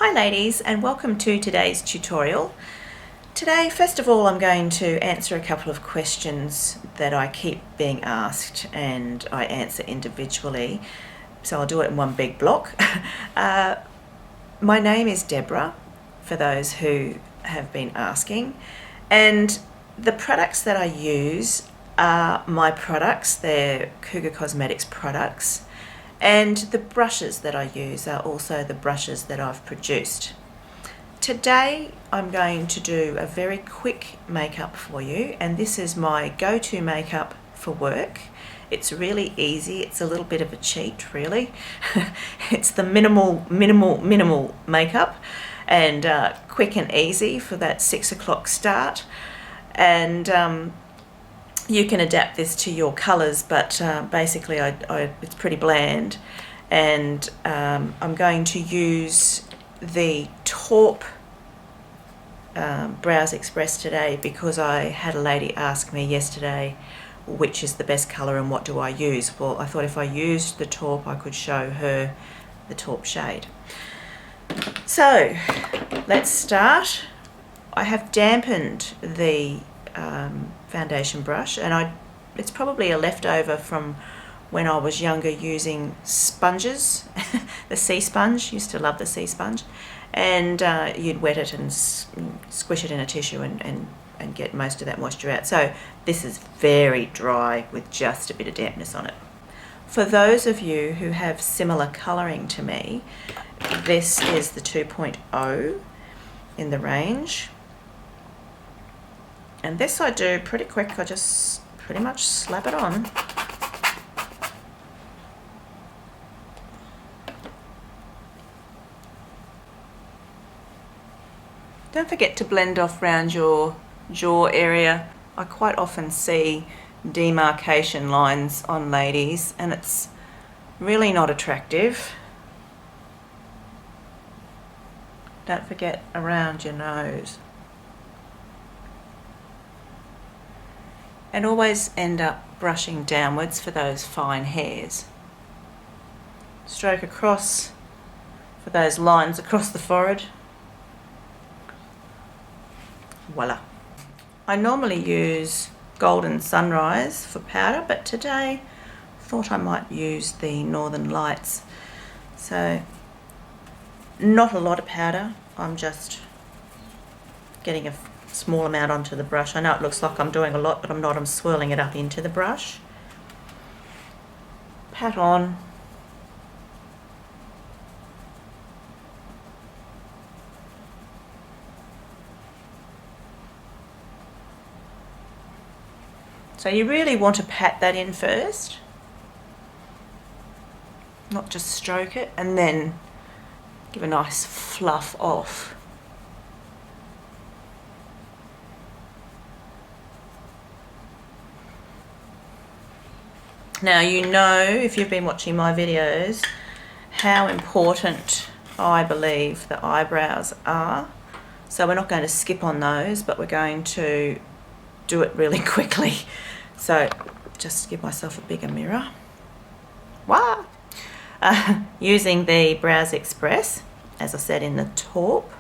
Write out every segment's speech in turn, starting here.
Hi ladies, and welcome to today's tutorial. Today, first of all, I'm going to answer a couple of questions that I keep being asked and I answer individually, so I'll do it in one big block. My name is Deborah, for those who have been asking, and the products that I use are my products. They're Cougar Cosmetics products. And the brushes that I use are also the brushes that I've produced. Today I'm going to do a very quick makeup for you, and this is my go-to makeup for work. It's really easy. It's a little bit of a cheat, really. It's the minimal makeup, and quick and easy for that 6 o'clock start. And you can adapt this to your colours, but basically it's pretty bland. And I'm going to use the Taupe Brows Express today because I had a lady ask me yesterday which is the best colour and what do I use. Well, I thought if I used the Taupe I could show her the Taupe shade. So let's start. I have dampened the foundation brush, and it's probably a leftover from when I was younger using sponges. The sea sponge, used to love the sea sponge, and you'd wet it and squish it in a tissue and get most of that moisture out. So this is very dry with just a bit of dampness on it. For those of you who have similar colouring to me, this is the 2.0 in the range. And this I do pretty quick. I just pretty much slap it on. Don't forget to blend off around your jaw area. I quite often see demarcation lines on ladies and it's really not attractive. Don't forget around your nose. And always end up brushing downwards for those fine hairs. Stroke across for those lines across the forehead. Voila. I normally use Golden Sunrise for powder, but today I thought I might use the Northern Lights. So not a lot of powder, I'm just getting a small amount onto the brush. I know it looks like I'm doing a lot, but I'm not. I'm swirling it up into the brush. Pat on. So you really want to pat that in first, not just stroke it, and then give a nice fluff off. Now you know, if you've been watching my videos, how important I believe the eyebrows are. So we're not going to skip on those, but we're going to do it really quickly. So just give myself a bigger mirror. Wow! Using the Brows Express, as I said, in the Taupe.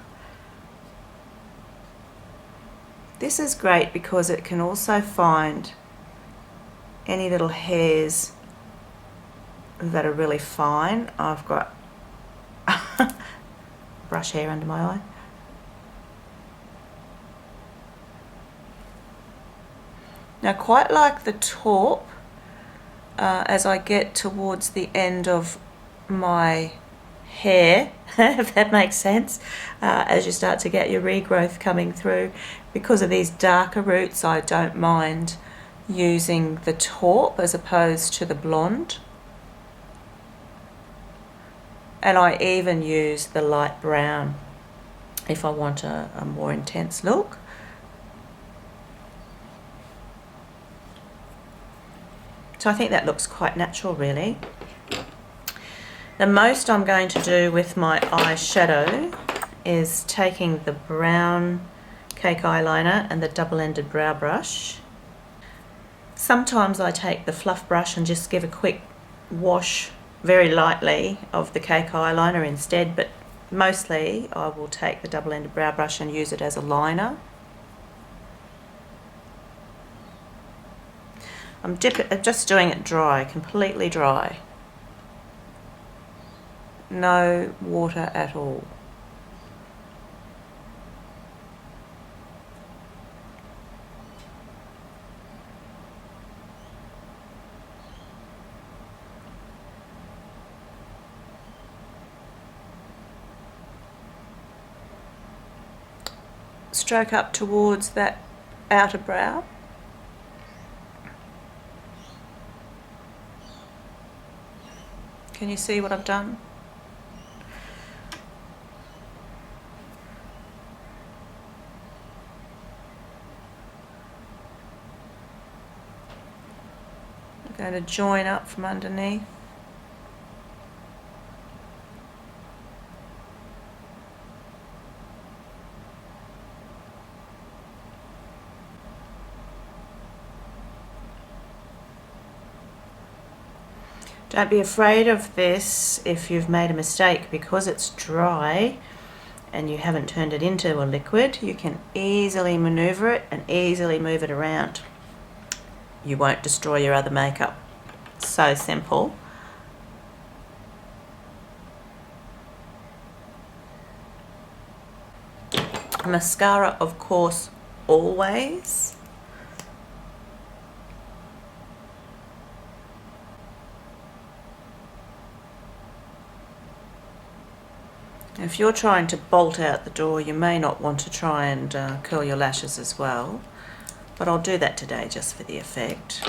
This is great because it can also find any little hairs that are really fine. I've got brush hair under my eye. Now, quite like the Taupe, as I get towards the end of my hair, if that makes sense, as you start to get your regrowth coming through, because of these darker roots, I don't mind using the Taupe as opposed to the blonde. And I even use the light brown if I want a more intense look. So I think that looks quite natural, really. The most I'm going to do with my eyeshadow is taking the brown cake eyeliner and the double-ended brow brush. Sometimes I take the fluff brush and just give a quick wash very lightly of the cake eyeliner instead, but Mostly I will take the double-ended brow brush and use it as a liner. I'm just doing it dry, completely dry. No water at all. Stroke up towards that outer brow. Can you see what I've done? I'm going to join up from underneath. Don't be afraid of this if you've made a mistake, because it's dry and you haven't turned it into a liquid. You can easily maneuver it and easily move it around. You won't destroy your other makeup. So simple. Mascara, of course, always. If you're trying to bolt out the door, you may not want to try and curl your lashes as well, but I'll do that today just for the effect.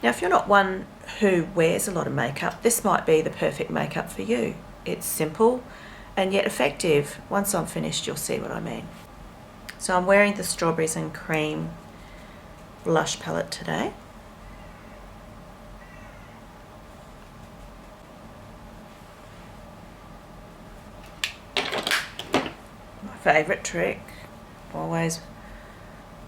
Now, if you're not one who wears a lot of makeup, this might be the perfect makeup for you. It's simple and yet effective. Once I'm finished, you'll see what I mean. So I'm wearing the Strawberries and Cream blush palette today. My favourite trick, always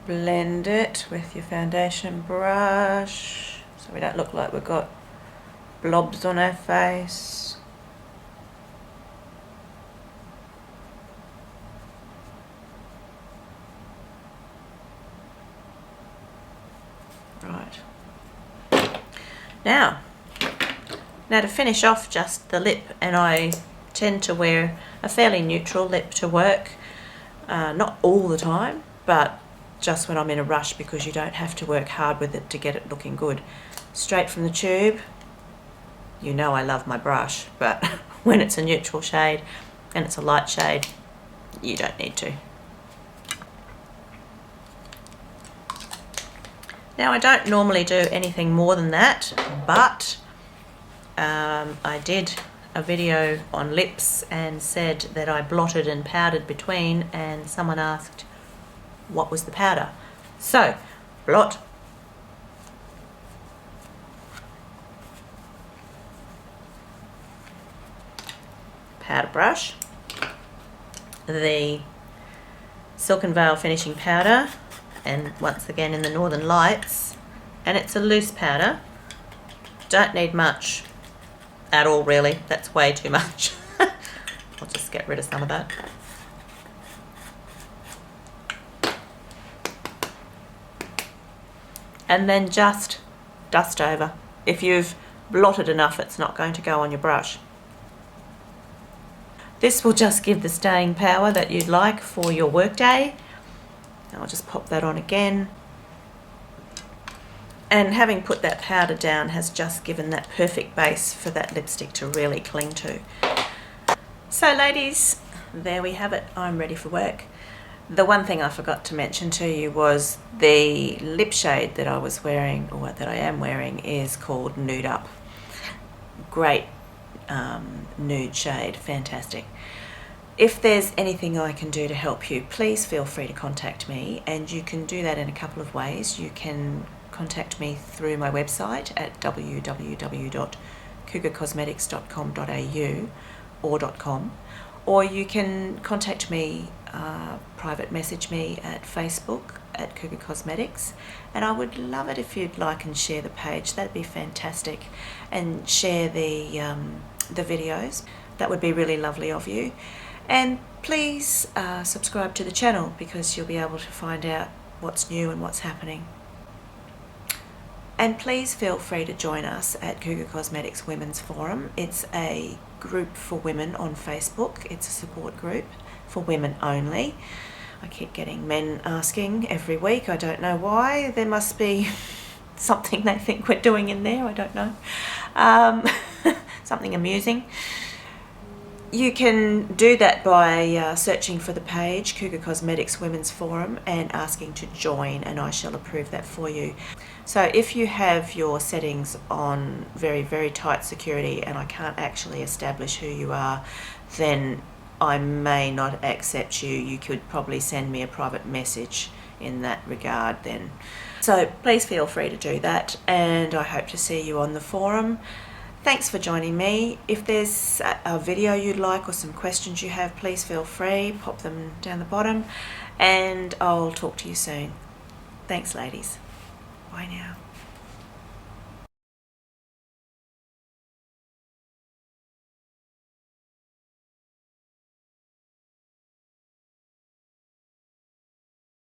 blend it with your foundation brush, so we don't look like we've got blobs on our face. Right. Now to finish off just the lip, and I tend to wear a fairly neutral lip to work, not all the time, but just when I'm in a rush, because you don't have to work hard with it to get it looking good. Straight from the tube. You know I love my brush, but when it's a neutral shade and it's a light shade, you don't need to. Now, I don't normally do anything more than that, but I did a video on lips and said that I blotted and powdered between, and someone asked what was the powder. So, blot, powder brush, the Silken Veil finishing powder, and once again in the Northern Lights, and it's a loose powder. Don't need much at all, really. That's way too much. I'll just get rid of some of that. And then just dust over. If you've blotted enough, it's not going to go on your brush. This will just give the staying power that you'd like for your workday. I'll just pop that on again. And having put that powder down has just given that perfect base for that lipstick to really cling to. So ladies, there we have it. I'm ready for work. The one thing I forgot to mention to you was the lip shade that I was wearing, or that I am wearing, is called Nude Up. Great nude shade, fantastic. If there's anything I can do to help you, please feel free to contact me, and you can do that in a couple of ways. You can contact me through my website at www.cougarcosmetics.com.au or .com, or you can contact me, private message me at Facebook at Cougar Cosmetics, and I would love it if you'd like and share the page. That'd be fantastic, and share the videos. That would be really lovely of you. And please subscribe to the channel, because you'll be able to find out what's new and what's happening. And please feel free to join us at Cougar Cosmetics Women's Forum. It's a group for women on Facebook. It's a support group for women only. I keep getting men asking every week. I don't know why. There must be something they think we're doing in there. I don't know. Something amusing. You can do that by searching for the page Cougar Cosmetics Women's Forum and asking to join, and I shall approve that for you. So if you have your settings on very, very tight security and I can't actually establish who you are, then I may not accept you. You could probably send me a private message in that regard then. So please feel free to do that, and I hope to see you on the forum. Thanks for joining me. If there's a video you'd like or some questions you have, please feel free, pop them down the bottom, and I'll talk to you soon. Thanks, ladies. Bye now.